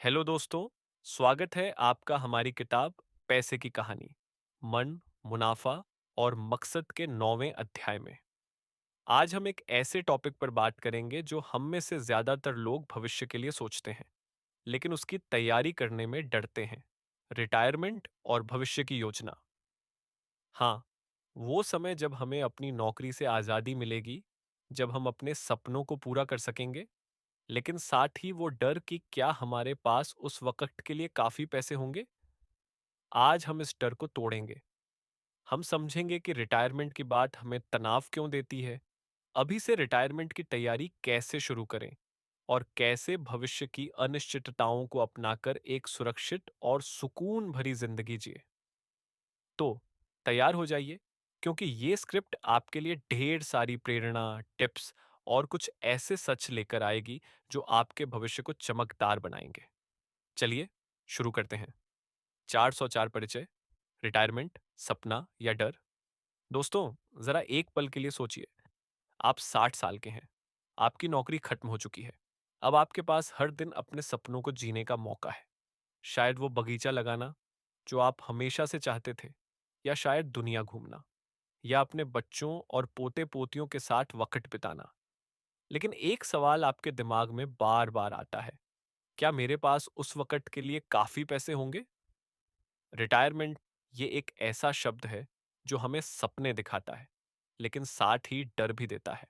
Hello दोस्तों, स्वागत है आपका हमारी किताब पैसे की कहानी, मन, मुनाफा और मकसद के 9वें अध्याय में। आज हम एक ऐसे टॉपिक पर बात करेंगे जो हम में से ज्यादातर लोग भविष्य के लिए सोचते हैं, लेकिन उसकी तैयारी करने में डरते हैं। रिटायरमेंट और भविष्य की योजना। हाँ, वो समय जब हमें अपनी नौकरी से आज़ादी मिलेगी, जब हम अपने सपनों को पूरा कर सकेंगे, लेकिन साथ ही वो डर कि क्या हमारे पास उस वक़्त के लिए काफ़ी पैसे होंगे? आज हम इस डर को तोड़ेंगे। हम समझेंगे कि रिटायरमेंट की बात हमें तनाव क्यों देती है, अभी से रिटायरमेंट की तैयारी कैसे शुरू करें और कैसे भविष्य की अनिश्चितताओं को अपनाकर एक सुरक्षित और सुकून भरी जिंदगी जिए। तो तैयार हो जाइए, क्योंकि ये स्क्रिप्ट आपके लिए ढेर सारी प्रेरणा, टिप्स और कुछ ऐसे सच लेकर आएगी जो आपके भविष्य को चमकदार बनाएंगे। चलिए शुरू करते हैं। 404 परिचय। रिटायरमेंट, सपना या डर? दोस्तों, जरा एक पल के लिए सोचिए। आप 60 साल के हैं, आपकी नौकरी खत्म हो चुकी है। अब आपके पास हर दिन अपने सपनों को जीने का मौका है। शायद वो बगीचा लगाना जो आप हमेशा से चाहते थे, या शायद दुनिया घूमना, या अपने बच्चों और पोते पोतियों के साथ वक्त बिताना। लेकिन एक सवाल आपके दिमाग में बार बार आता है, क्या मेरे पास उस वक्त के लिए काफी पैसे होंगे? रिटायरमेंट, ये एक ऐसा शब्द है जो हमें सपने दिखाता है, लेकिन साथ ही डर भी देता है।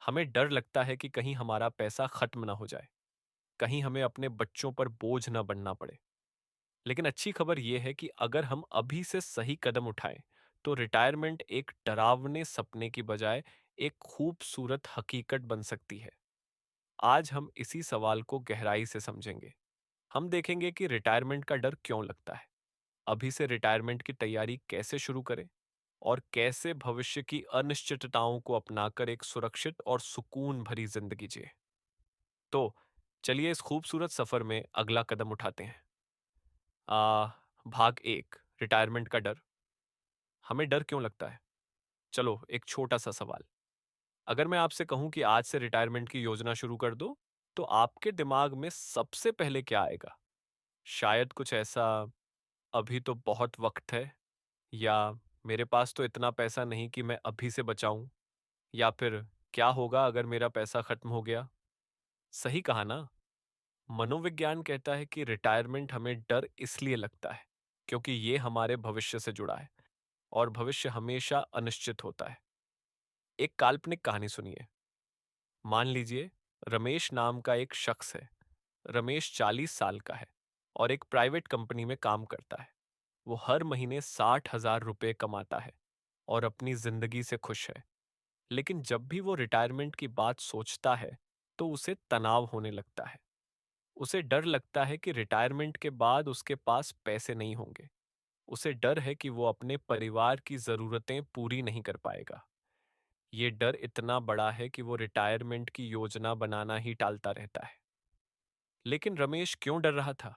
हमें डर लगता है कि कहीं हमारा पैसा खत्म ना हो जाए, कहीं हमें अपने बच्चों पर बोझ ना बनना पड़े। लेकिन अच्छी खबर यह है कि अगर हम अभी से सही कदम उठाएं, तो रिटायरमेंट एक डरावने सपने की बजाय एक खूबसूरत हकीकत बन सकती है। आज हम इसी सवाल को गहराई से समझेंगे। हम देखेंगे कि रिटायरमेंट का डर क्यों लगता है, अभी से रिटायरमेंट की तैयारी कैसे शुरू करें, और कैसे भविष्य की अनिश्चितताओं को अपनाकर एक सुरक्षित और सुकून भरी जिंदगी जिए। तो चलिए इस खूबसूरत सफर में अगला कदम उठाते हैं। भाग एक, रिटायरमेंट का डर। हमें डर क्यों लगता है? चलो एक छोटा सा सवाल। अगर मैं आपसे कहूं कि आज से रिटायरमेंट की योजना शुरू कर दो, तो आपके दिमाग में सबसे पहले क्या आएगा? शायद कुछ ऐसा, अभी तो बहुत वक्त है, या मेरे पास तो इतना पैसा नहीं कि मैं अभी से बचाऊं, या फिर क्या होगा अगर मेरा पैसा खत्म हो गया? सही कहा ना? मनोविज्ञान कहता है कि रिटायरमेंट हमें डर इसलिए लगता है क्योंकि ये हमारे भविष्य से जुड़ा है, और भविष्य हमेशा अनिश्चित होता है। एक काल्पनिक कहानी सुनिए। मान लीजिए रमेश नाम का एक शख्स है। रमेश 40 साल का है और एक प्राइवेट कंपनी में काम करता है। वो हर महीने 60,000 रुपए कमाता है और अपनी जिंदगी से खुश है। लेकिन जब भी वो रिटायरमेंट की बात सोचता है, तो उसे तनाव होने लगता है। उसे डर लगता है कि रिटायरमेंट के बाद उसके पास पैसे नहीं होंगे। उसे डर है कि वो अपने परिवार की जरूरतें पूरी नहीं कर पाएगा। ये डर इतना बड़ा है कि वो रिटायरमेंट की योजना बनाना ही टालता रहता है। लेकिन रमेश क्यों डर रहा था?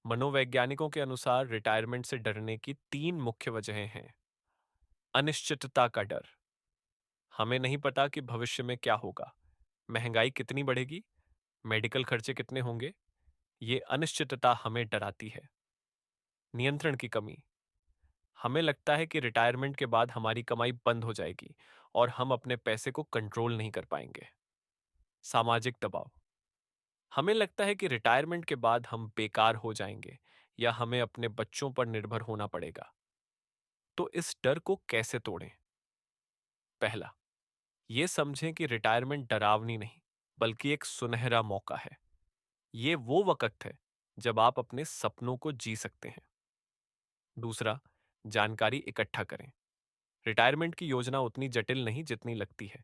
मनोवैज्ञानिकों के अनुसार रिटायरमेंट से डरने की तीन मुख्य वजहें हैं। अनिश्चितता का डर। हमें नहीं पता कि भविष्य में क्या होगा। महंगाई कितनी बढ़ेगी, मेडिकल खर्चे कितने होंगे। ये अनिश्चितता हमें डराती है। नियंत्रण की कमी। हमें लगता है कि रिटायरमेंट के बाद हमारी कमाई बंद हो जाएगी और हम अपने पैसे को कंट्रोल नहीं कर पाएंगे। सामाजिक दबाव। हमें लगता है कि रिटायरमेंट के बाद हम बेकार हो जाएंगे, या हमें अपने बच्चों पर निर्भर होना पड़ेगा। तो इस डर को कैसे तोड़ें? पहला, ये समझें कि रिटायरमेंट डरावनी नहीं, बल्कि एक सुनहरा मौका है। ये वो वक्त है जब आप अपने सपनों को जी सकते हैं। दूसरा, जानकारी इकट्ठा करें। रिटायरमेंट की योजना उतनी जटिल नहीं जितनी लगती है।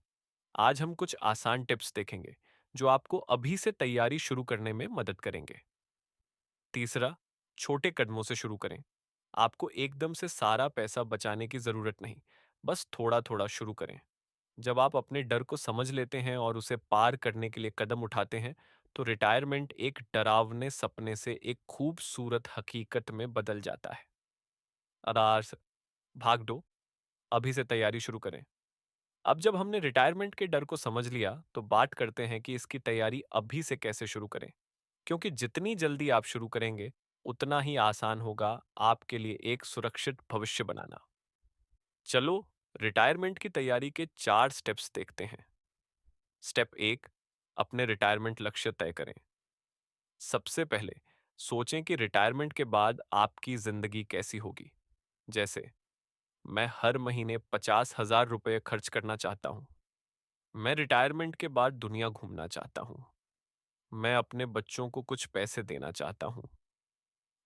आज हम कुछ आसान टिप्स देखेंगे जो आपको अभी से तैयारी शुरू करने में मदद करेंगे। तीसरा, छोटे कदमों से शुरू करें। आपको एकदम से सारा पैसा बचाने की जरूरत नहीं, बस थोड़ा थोड़ा शुरू करें। जब आप अपने डर को समझ लेते हैं और उसे पार करने के लिए कदम उठाते हैं, तो रिटायरमेंट एक डरावने सपने से एक खूबसूरत हकीकत में बदल जाता है। अदार भाग दो, अभी से तैयारी शुरू करें। अब जब हमने रिटायरमेंट के डर को समझ लिया, तो बात करते हैं कि इसकी तैयारी अभी से कैसे शुरू करें। क्योंकि जितनी जल्दी आप शुरू करेंगे, उतना ही आसान होगा आपके लिए एक सुरक्षित भविष्य बनाना। चलो, रिटायरमेंट की तैयारी के 4 स्टेप्स देखते हैं। स्टेप 1, अपने रिटायरमेंट लक्ष्य तय करें। सबसे पहले सोचें कि रिटायरमेंट के बाद आपकी जिंदगी कैसी होगी। जैसे, मैं हर महीने 50,000 रुपये खर्च करना चाहता हूँ। मैं रिटायरमेंट के बाद दुनिया घूमना चाहता हूँ। मैं अपने बच्चों को कुछ पैसे देना चाहता हूँ।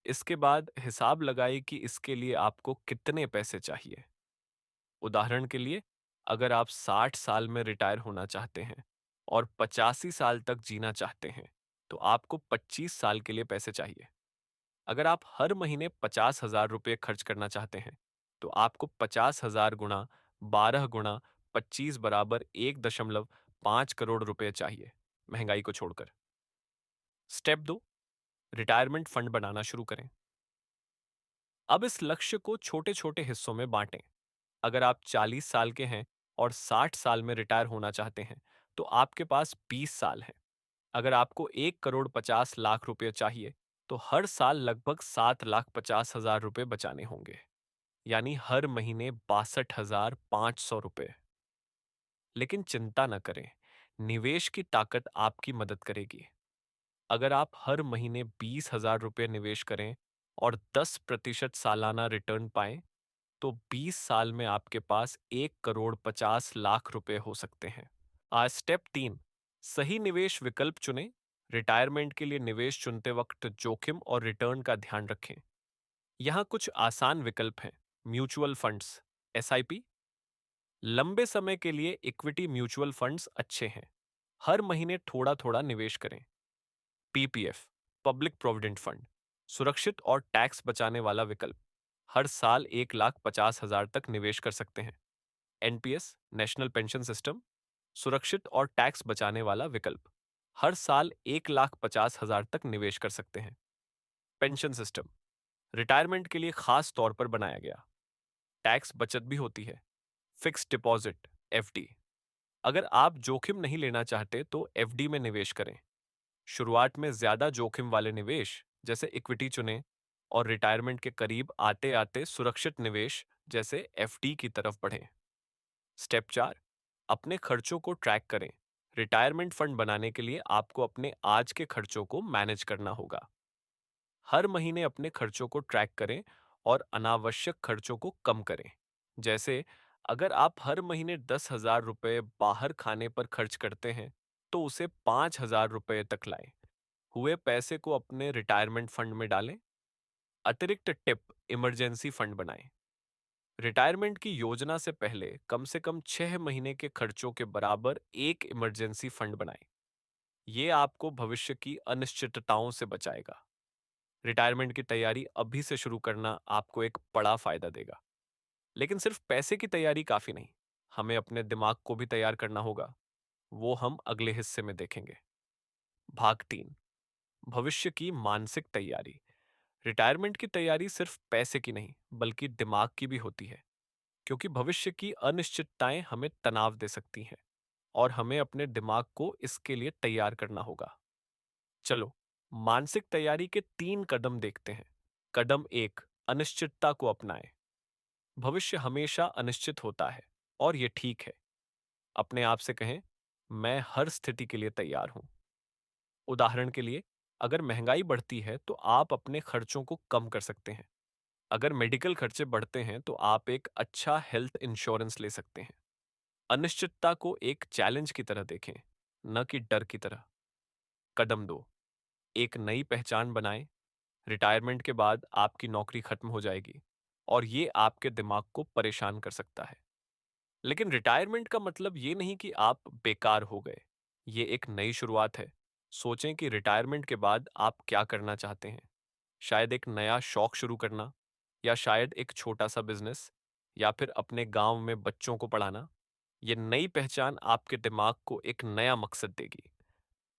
इसके बाद हिसाब लगाइए कि इसके लिए आपको कितने पैसे चाहिए। उदाहरण के लिए, अगर आप 60 साल में रिटायर होना चाहते हैं और 85 साल तक जीना चाहते हैं, तो आपको 25 साल के लिए पैसे चाहिए। अगर आप हर महीने 50,000 रुपये खर्च करना चाहते हैं, तो आपको 50,000 गुणा 12 गुणा 25 बराबर 1.5 करोड़ रुपए चाहिए, महंगाई को छोड़कर। स्टेप 2, रिटायरमेंट फंड बनाना शुरू करें। अब इस लक्ष्य को छोटे छोटे हिस्सों में बांटें। अगर आप 40 साल के हैं और 60 साल में रिटायर होना चाहते हैं, तो आपके पास 20 साल हैं। अगर आपको 1,50,00,000 रुपये चाहिए, तो हर साल लगभग 7,50,000 रुपये बचाने होंगे, यानी हर महीने 62,500 रुपये। लेकिन चिंता न करें, निवेश की ताकत आपकी मदद करेगी। अगर आप हर महीने 20,000 रुपये निवेश करें और 10% सालाना रिटर्न पाएं, तो 20 साल में आपके पास 1,50,00,000 रुपये हो सकते हैं। आज स्टेप 3, सही निवेश विकल्प चुनें। रिटायरमेंट के लिए निवेश चुनते वक्त जोखिम और रिटर्न का ध्यान रखें। यहाँ कुछ आसान विकल्प हैं। Mutual funds, SIP. लंबे समय के लिए इक्विटी म्यूचुअल फंड्स अच्छे हैं। हर महीने थोड़ा थोड़ा निवेश करें। पीपीएफ, पब्लिक प्रोविडेंट फंड, सुरक्षित और टैक्स बचाने वाला विकल्प। हर साल 1,50,000 तक निवेश कर सकते हैं। एनपीएस, नेशनल पेंशन सिस्टम, सुरक्षित और टैक्स बचाने वाला विकल्प। हर साल 1,50,000 तक निवेश कर सकते हैं। पेंशन सिस्टम, रिटायरमेंट के लिए खास तौर पर बनाया गया। टैक्स बचत भी होती है। Fixed deposit, FD. अगर आप जोखिम नहीं लेना चाहते, तो एफडी में निवेश करें। शुरुआत में ज्यादा जोखिम वाले निवेश जैसे इक्विटी चुनें और रिटायरमेंट के करीब आते आते सुरक्षित निवेश जैसे एफडी की तरफ बढ़ें। स्टेप 4, अपने खर्चों को ट्रैक करें। रिटायरमेंट फंड बनाने के लिए आपको अपने आज के खर्चों को मैनेज करना होगा। हर महीने अपने खर्चों को ट्रैक करें और अनावश्यक खर्चों को कम करें। जैसे, अगर आप हर महीने 10,000 रुपये बाहर खाने पर खर्च करते हैं, तो उसे 5,000 रुपये तक लाएं। हुए पैसे को अपने रिटायरमेंट फंड में डालें। अतिरिक्त टिप, इमरजेंसी फंड बनाएं। रिटायरमेंट की योजना से पहले कम से कम 6 महीने के खर्चों के बराबर एक इमरजेंसी फंड बनाएं। ये आपको भविष्य की अनिश्चितताओं से बचाएगा। रिटायरमेंट की तैयारी अभी से शुरू करना आपको एक बड़ा फायदा देगा। लेकिन सिर्फ पैसे की तैयारी काफी नहीं, हमें अपने दिमाग को भी तैयार करना होगा। वो हम अगले हिस्से में देखेंगे। भाग 3, भविष्य की मानसिक तैयारी। रिटायरमेंट की तैयारी सिर्फ पैसे की नहीं, बल्कि दिमाग की भी होती है, क्योंकि भविष्य की अनिश्चितताएं हमें तनाव दे सकती हैं और हमें अपने दिमाग को इसके लिए तैयार करना होगा। चलो, मानसिक तैयारी के 3 कदम देखते हैं। कदम 1, अनिश्चितता को अपनाएं। भविष्य हमेशा अनिश्चित होता है और ये ठीक है। अपने आप से कहें, मैं हर स्थिति के लिए तैयार हूं। उदाहरण के लिए, अगर महंगाई बढ़ती है, तो आप अपने खर्चों को कम कर सकते हैं। अगर मेडिकल खर्चे बढ़ते हैं, तो आप एक अच्छा हेल्थ इंश्योरेंस ले सकते हैं। अनिश्चितता को एक चैलेंज की तरह देखें, न कि डर की तरह। कदम 2, एक नई पहचान बनाएं। रिटायरमेंट के बाद आपकी नौकरी खत्म हो जाएगी और ये आपके दिमाग को परेशान कर सकता है। लेकिन रिटायरमेंट का मतलब ये नहीं कि आप बेकार हो गए। ये एक नई शुरुआत है। सोचें कि रिटायरमेंट के बाद आप क्या करना चाहते हैं। शायद एक नया शौक शुरू करना, या शायद एक छोटा सा बिजनेस, या फिर अपने गांव में बच्चों को पढ़ाना। ये नई पहचान आपके दिमाग को एक नया मकसद देगी।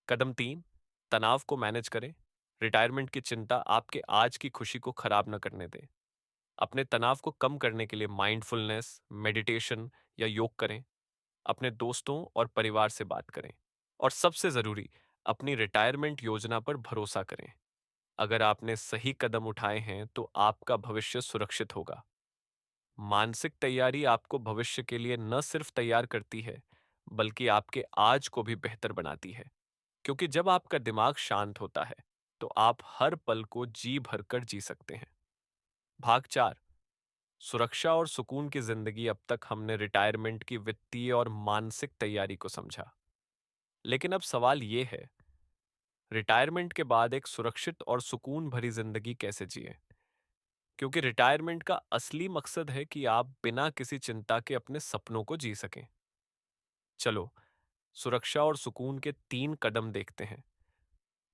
कदम 3, तनाव को मैनेज करें। रिटायरमेंट की चिंता आपके आज की खुशी को खराब न करने दें। अपने तनाव को कम करने के लिए माइंडफुलनेस, मेडिटेशन या योग करें। अपने दोस्तों और परिवार से बात करें। और सबसे जरूरी, अपनी रिटायरमेंट योजना पर भरोसा करें। अगर आपने सही कदम उठाए हैं, तो आपका भविष्य सुरक्षित होगा। मानसिक तैयारी आपको भविष्य के लिए न सिर्फ तैयार करती है, बल्कि आपके आज को भी बेहतर बनाती है। क्योंकि जब आपका दिमाग शांत होता है, तो आप हर पल को जी भरकर जी सकते हैं। भाग 4, सुरक्षा और सुकून की जिंदगी। अब तक हमने रिटायरमेंट की वित्तीय और मानसिक तैयारी को समझा। लेकिन अब सवाल ये है, रिटायरमेंट के बाद एक सुरक्षित और सुकून भरी जिंदगी कैसे जिए? क्योंकि रिटायरमेंट का असली मकसद है कि आप बिना किसी चिंता के अपने सपनों को जी सकें। चलो, सुरक्षा और सुकून के 3 कदम देखते हैं।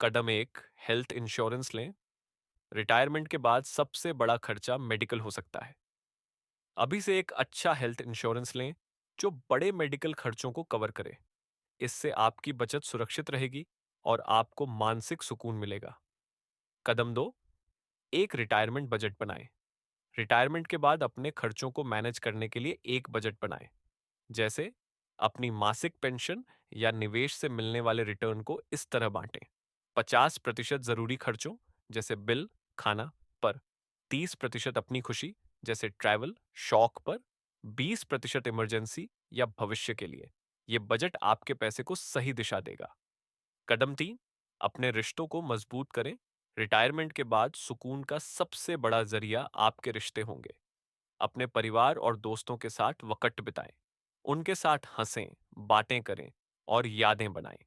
कदम 1, हेल्थ इंश्योरेंस लें। रिटायरमेंट के बाद सबसे बड़ा खर्चा मेडिकल हो सकता है। अभी से एक अच्छा हेल्थ इंश्योरेंस लें, जो बड़े मेडिकल खर्चों को कवर करे। इससे आपकी बचत सुरक्षित रहेगी और आपको मानसिक सुकून मिलेगा। कदम 2, एक रिटायरमेंट बजट बनाएं। रिटायरमेंट के बाद अपने खर्चों को मैनेज करने के लिए एक बजट बनाएं। जैसे अपनी मासिक पेंशन या निवेश से मिलने वाले रिटर्न को इस तरह बांटें: 50% जरूरी खर्चों जैसे बिल, खाना पर, 30% अपनी खुशी जैसे ट्रैवल, शौक पर, 20% इमरजेंसी या भविष्य के लिए। यह बजट आपके पैसे को सही दिशा देगा। कदम 3, अपने रिश्तों को मजबूत करें। रिटायरमेंट के बाद सुकून का सबसे बड़ा जरिया आपके रिश्ते होंगे। अपने परिवार और दोस्तों के साथ वक़्त बिताएं। उनके साथ हंसें, बातें करें और यादें बनाएं।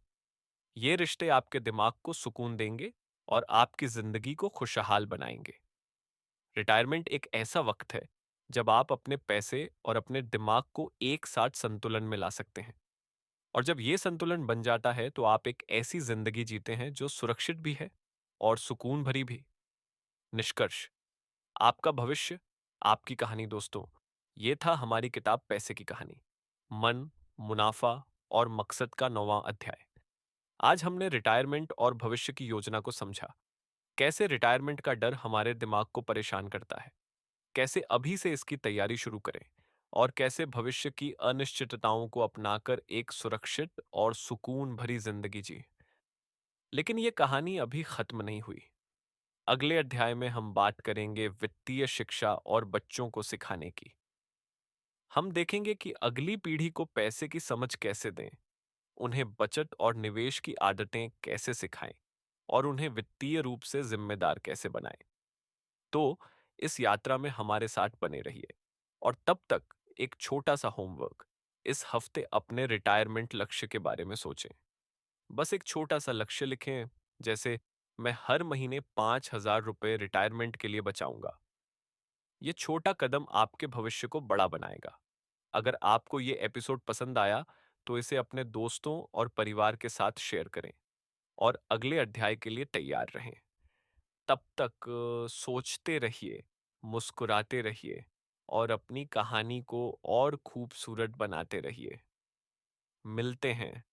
ये रिश्ते आपके दिमाग को सुकून देंगे और आपकी जिंदगी को खुशहाल बनाएंगे। रिटायरमेंट एक ऐसा वक्त है जब आप अपने पैसे और अपने दिमाग को एक साथ संतुलन में ला सकते हैं। और जब ये संतुलन बन जाता है, तो आप एक ऐसी जिंदगी जीते हैं जो सुरक्षित भी है और सुकून भरी भी। निष्कर्ष, आपका भविष्य, आपकी कहानी दोस्तों। ये था हमारी किताब पैसे की कहानी, मन, मुनाफा और मकसद का 9वां अध्याय। आज हमने रिटायरमेंट और भविष्य की योजना को समझा। कैसे रिटायरमेंट का डर हमारे दिमाग को परेशान करता है, कैसे अभी से इसकी तैयारी शुरू करें, और कैसे भविष्य की अनिश्चितताओं को अपनाकर एक सुरक्षित और सुकून भरी जिंदगी जी। लेकिन ये कहानी अभी खत्म नहीं हुई। अगले अध्याय में हम बात करेंगे वित्तीय शिक्षा और बच्चों को सिखाने की। हम देखेंगे कि अगली पीढ़ी को पैसे की समझ कैसे दें, उन्हें बचत और निवेश की आदतें कैसे सिखाएं और उन्हें वित्तीय रूप से जिम्मेदार कैसे बनाएं। तो इस यात्रा में हमारे साथ बने रहिए। और तब तक एक छोटा सा होमवर्क, इस हफ्ते अपने रिटायरमेंट लक्ष्य के बारे में सोचें। बस एक छोटा सा लक्ष्य लिखें, जैसे मैं हर महीने 5,000 रुपये रिटायरमेंट के लिए बचाऊंगा। ये छोटा कदम आपके भविष्य को बड़ा बनाएगा। अगर आपको ये एपिसोड पसंद आया, तो इसे अपने दोस्तों और परिवार के साथ शेयर करें और अगले अध्याय के लिए तैयार रहें। तब तक सोचते रहिए, मुस्कुराते रहिए और अपनी कहानी को और खूबसूरत बनाते रहिए। मिलते हैं